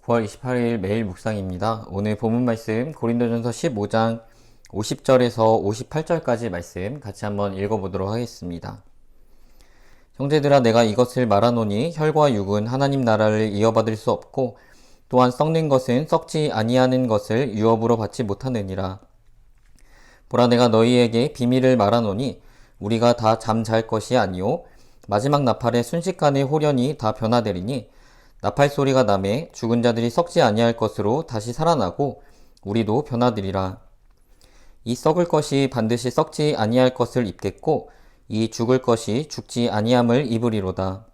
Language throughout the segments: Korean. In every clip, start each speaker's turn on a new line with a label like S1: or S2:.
S1: 9월 28일 매일 묵상입니다. 오늘 본문 말씀 고린도전서 15장 50절에서 58절까지 말씀 같이 한번 읽어보도록 하겠습니다. 형제들아, 내가 이것을 말하노니 혈과 육은 하나님 나라를 이어받을 수 없고 또한 썩는 것은 썩지 아니하는 것을 유업으로 받지 못하느니라. 보라, 내가 너희에게 비밀을 말하노니 우리가 다 잠잘 것이 아니요 마지막 나팔의 순식간에 홀연히 다 변화되리니 나팔 소리가 나매 죽은 자들이 썩지 아니할 것으로 다시 살아나고 우리도 변화되리라. 이 썩을 것이 반드시 썩지 아니할 것을 입겠고 이 죽을 것이 죽지 아니함을 입으리로다.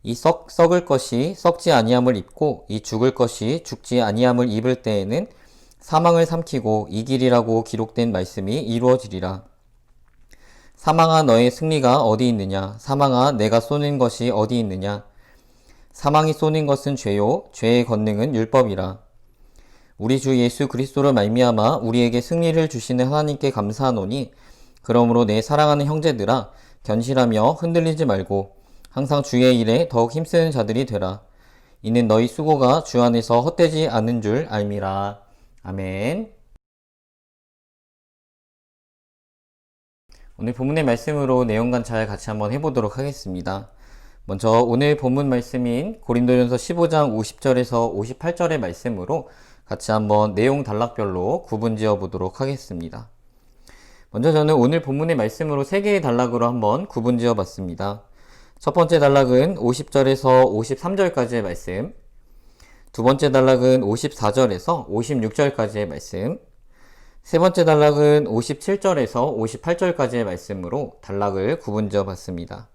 S1: 이 썩을 것이 썩지 아니함을 입고 이 죽을 것이 죽지 아니함을 입을 때에는 사망을 삼키고 이기리라고 기록된 말씀이 이루어지리라. 사망아, 너의 승리가 어디 있느냐? 사망아, 내가 쏘는 것이 어디 있느냐? 사망이 쏘는 것은 죄요 죄의 권능은 율법이라. 우리 주 예수 그리스도로 말미암아 우리에게 승리를 주시는 하나님께 감사하노니 그러므로 내 사랑하는 형제들아, 견실하며 흔들리지 말고 항상 주의 일에 더욱 힘쓰는 자들이 되라. 이는 너희 수고가 주 안에서 헛되지 않은 줄 알미라. 아멘. 오늘 본문의 말씀으로 내용 관찰 같이 한번 해보도록 하겠습니다. 먼저 오늘 본문 말씀인 고린도전서 15장 50절에서 58절의 말씀으로 같이 한번 내용 단락별로 구분 지어 보도록 하겠습니다. 먼저 저는 오늘 본문의 말씀으로 3개의 단락으로 한번 구분 지어 봤습니다. 첫 번째 단락은 50절에서 53절까지의 말씀, 두 번째 단락은 54절에서 56절까지의 말씀, 세 번째 단락은 57절에서 58절까지의 말씀으로 단락을 구분 지어 봤습니다.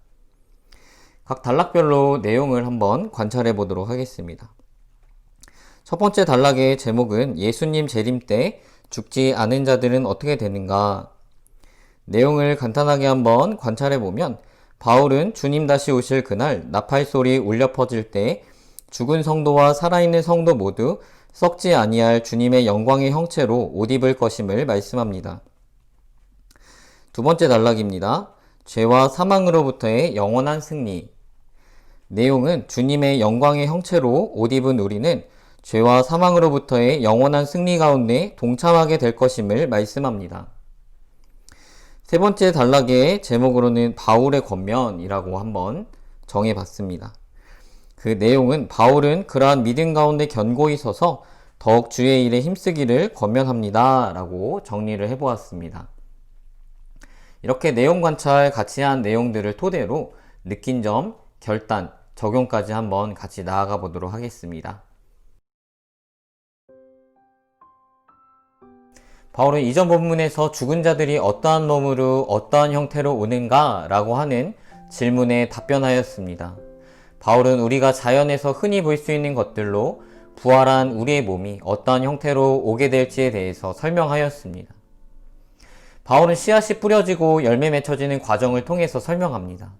S1: 각 단락별로 내용을 한번 관찰해 보도록 하겠습니다. 첫 번째 단락의 제목은 예수님 재림 때 죽지 않은 자들은 어떻게 되는가? 내용을 간단하게 한번 관찰해 보면 바울은 주님 다시 오실 그날 나팔 소리 울려 퍼질 때 죽은 성도와 살아있는 성도 모두 썩지 아니할 주님의 영광의 형체로 옷 입을 것임을 말씀합니다. 두 번째 단락입니다. 죄와 사망으로부터의 영원한 승리. 내용은 주님의 영광의 형체로 옷 입은 우리는 죄와 사망으로부터의 영원한 승리 가운데 동참하게 될 것임을 말씀합니다. 세 번째 단락의 제목으로는 바울의 권면이라고 한번 정해봤습니다. 그 내용은 바울은 그러한 믿음 가운데 견고히 서서 더욱 주의 일에 힘쓰기를 권면합니다 라고 정리를 해보았습니다. 이렇게 내용 관찰 같이 한 내용들을 토대로 느낀 점, 결단, 적용까지 한번 같이 나아가 보도록 하겠습니다. 바울은 이전 본문에서 죽은 자들이 어떠한 몸으로 어떠한 형태로 오는가 라고 하는 질문에 답변하였습니다. 바울은 우리가 자연에서 흔히 볼 수 있는 것들로 부활한 우리의 몸이 어떠한 형태로 오게 될지에 대해서 설명하였습니다. 바울은 씨앗이 뿌려지고 열매 맺혀지는 과정을 통해서 설명합니다.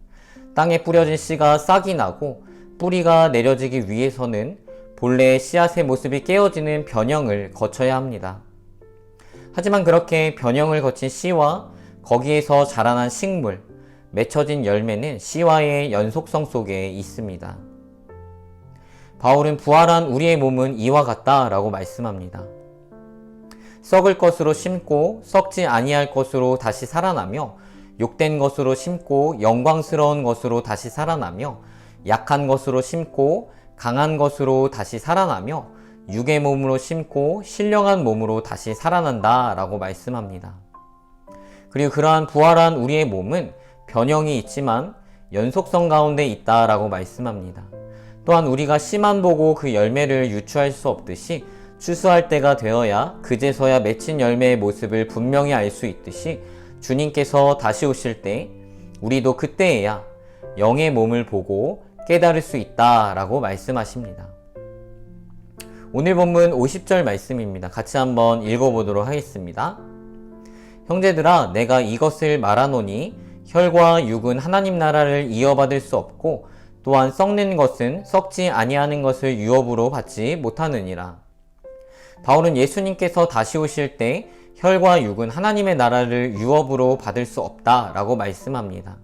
S1: 땅에 뿌려진 씨가 싹이 나고 뿌리가 내려지기 위해서는 본래의 씨앗의 모습이 깨어지는 변형을 거쳐야 합니다. 하지만 그렇게 변형을 거친 씨와 거기에서 자라난 식물, 맺혀진 열매는 씨와의 연속성 속에 있습니다. 바울은 부활한 우리의 몸은 이와 같다라고 말씀합니다. 썩을 것으로 심고 썩지 아니할 것으로 다시 살아나며 욕된 것으로 심고 영광스러운 것으로 다시 살아나며 약한 것으로 심고 강한 것으로 다시 살아나며 육의 몸으로 심고 신령한 몸으로 다시 살아난다 라고 말씀합니다. 그리고 그러한 부활한 우리의 몸은 변형이 있지만 연속성 가운데 있다 라고 말씀합니다. 또한 우리가 씨만 보고 그 열매를 유추할 수 없듯이 추수할 때가 되어야 그제서야 맺힌 열매의 모습을 분명히 알 수 있듯이 주님께서 다시 오실 때 우리도 그때에야 영의 몸을 보고 깨달을 수 있다 라고 말씀하십니다. 오늘 본문 50절 말씀입니다. 같이 한번 읽어보도록 하겠습니다. 형제들아, 내가 이것을 말하노니 혈과 육은 하나님 나라를 이어받을 수 없고 또한 썩는 것은 썩지 아니하는 것을 유업으로 받지 못하느니라. 바울은 예수님께서 다시 오실 때 혈과 육은 하나님의 나라를 유업으로 받을 수 없다라고 말씀합니다.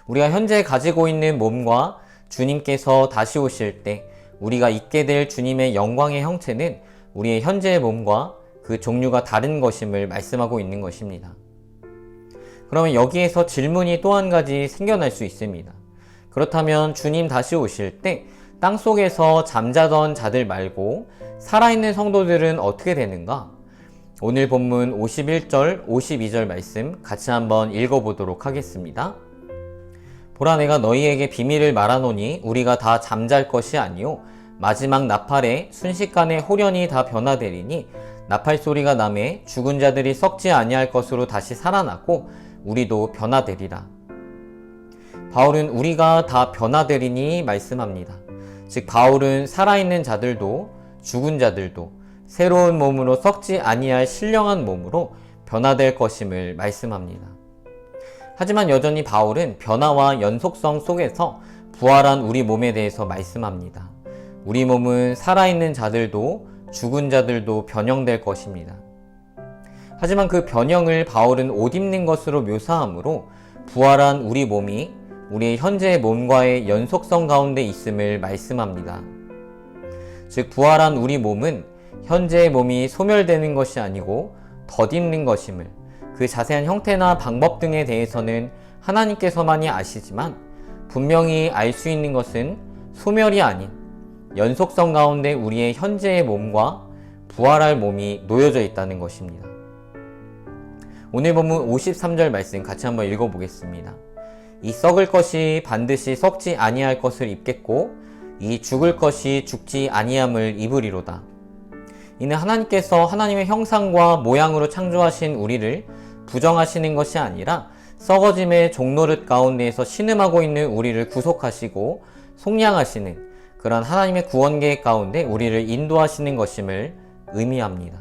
S1: 우리가 현재 가지고 있는 몸과 주님께서 다시 오실 때 우리가 입게 될 주님의 영광의 형체는 우리의 현재의 몸과 그 종류가 다른 것임을 말씀하고 있는 것입니다. 그러면 여기에서 질문이 또 한 가지 생겨날 수 있습니다. 그렇다면 주님 다시 오실 때 땅속에서 잠자던 자들 말고 살아있는 성도들은 어떻게 되는가? 오늘 본문 51절, 52절 말씀 같이 한번 읽어보도록 하겠습니다. 보라, 내가 너희에게 비밀을 말하노니 우리가 다 잠잘 것이 아니요 마지막 나팔에 순식간에 홀연히 다 변화되리니 나팔 소리가 나매 죽은 자들이 썩지 아니할 것으로 다시 살아나고 우리도 변화되리라. 바울은 우리가 다 변화되리니 말씀합니다. 즉 바울은 살아있는 자들도 죽은 자들도 새로운 몸으로 썩지 아니할 신령한 몸으로 변화될 것임을 말씀합니다. 하지만 여전히 바울은 변화와 연속성 속에서 부활한 우리 몸에 대해서 말씀합니다. 우리 몸은 살아있는 자들도 죽은 자들도 변형될 것입니다. 하지만 그 변형을 바울은 옷 입는 것으로 묘사하므로 부활한 우리 몸이 우리의 현재의 몸과의 연속성 가운데 있음을 말씀합니다. 즉 부활한 우리 몸은 현재의 몸이 소멸되는 것이 아니고 덧입는 것임을, 그 자세한 형태나 방법 등에 대해서는 하나님께서만이 아시지만 분명히 알 수 있는 것은 소멸이 아닌 연속성 가운데 우리의 현재의 몸과 부활할 몸이 놓여져 있다는 것입니다. 오늘 본문 53절 말씀 같이 한번 읽어보겠습니다. 이 썩을 것이 반드시 썩지 아니할 것을 입겠고 이 죽을 것이 죽지 아니함을 입으리로다. 이는 하나님께서 하나님의 형상과 모양으로 창조하신 우리를 부정하시는 것이 아니라 썩어짐의 종노릇 가운데에서 신음하고 있는 우리를 구속하시고 속량하시는 그런 하나님의 구원 계획 가운데 우리를 인도하시는 것임을 의미합니다.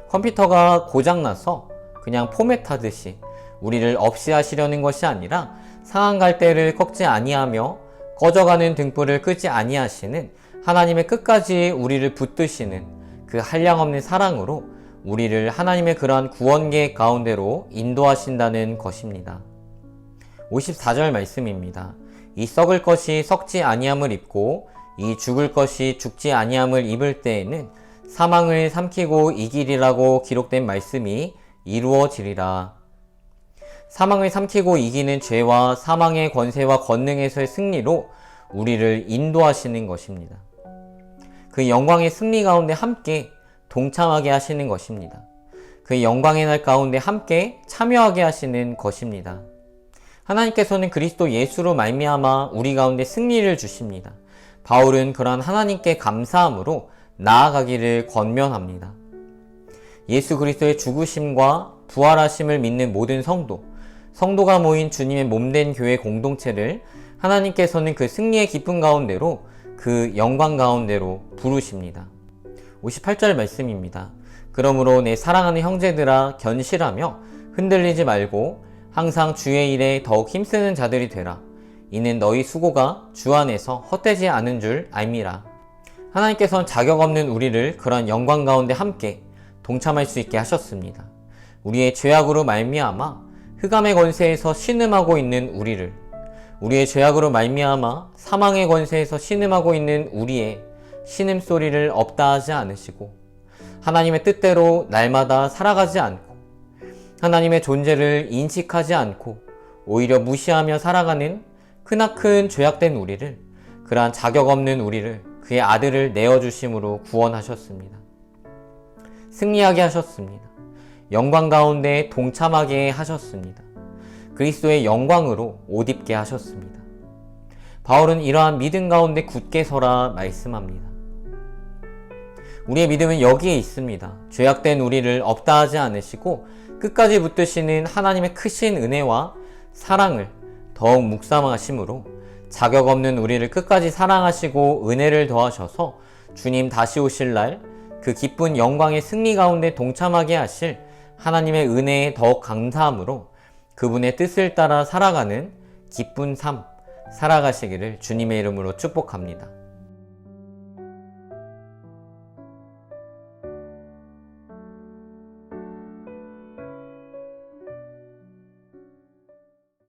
S1: 컴퓨터가 고장나서 그냥 포맷하듯이 우리를 없이 하시려는 것이 아니라 상한 갈대를 꺾지 아니하며 꺼져가는 등불을 끄지 아니하시는 하나님의 끝까지 우리를 붙드시는 그 한량없는 사랑으로 우리를 하나님의 그러한 구원 계획 가운데로 인도하신다는 것입니다. 54절 말씀입니다. 이 썩을 것이 썩지 아니함을 입고 이 죽을 것이 죽지 아니함을 입을 때에는 사망을 삼키고 이기리라고 기록된 말씀이 이루어지리라. 사망을 삼키고 이기는 죄와 사망의 권세와 권능에서의 승리로 우리를 인도하시는 것입니다. 그 영광의 승리 가운데 함께 동참하게 하시는 것입니다. 그 영광의 날 가운데 함께 참여하게 하시는 것입니다. 하나님께서는 그리스도 예수로 말미암아 우리 가운데 승리를 주십니다. 바울은 그러한 하나님께 감사함으로 나아가기를 권면합니다. 예수 그리스도의 죽으심과 부활하심을 믿는 모든 성도가 모인 주님의 몸된 교회 공동체를 하나님께서는 그 승리의 기쁨 가운데로, 그 영광 가운데로 부르십니다. 58절 말씀입니다. 그러므로 내 사랑하는 형제들아 견실하며 흔들리지 말고 항상 주의 일에 더욱 힘쓰는 자들이 되라. 이는 너희 수고가 주 안에서 헛되지 않은 줄 알미라. 하나님께서는 자격 없는 우리를 그런 영광 가운데 함께 동참할 수 있게 하셨습니다. 우리의 죄악으로 말미암아 흑암의 권세에서 신음하고 있는 우리의 죄악으로 말미암아 사망의 권세에서 신음하고 있는 우리의 신음소리를 없다 하지 않으시고 하나님의 뜻대로 날마다 살아가지 않고 하나님의 존재를 인식하지 않고 오히려 무시하며 살아가는 크나큰 죄악된 우리를, 그러한 자격 없는 우리를 그의 아들을 내어주심으로 구원하셨습니다. 승리하게 하셨습니다. 영광 가운데 동참하게 하셨습니다. 그리스도의 영광으로 옷 입게 하셨습니다. 바울은 이러한 믿음 가운데 굳게 서라 말씀합니다. 우리의 믿음은 여기에 있습니다. 죄악된 우리를 없다 하지 않으시고 끝까지 붙드시는 하나님의 크신 은혜와 사랑을 더욱 묵상하심으로 자격 없는 우리를 끝까지 사랑하시고 은혜를 더하셔서 주님 다시 오실 날 그 기쁜 영광의 승리 가운데 동참하게 하실 하나님의 은혜에 더욱 감사함으로 그분의 뜻을 따라 살아가는 기쁜 삶 살아가시기를 주님의 이름으로 축복합니다.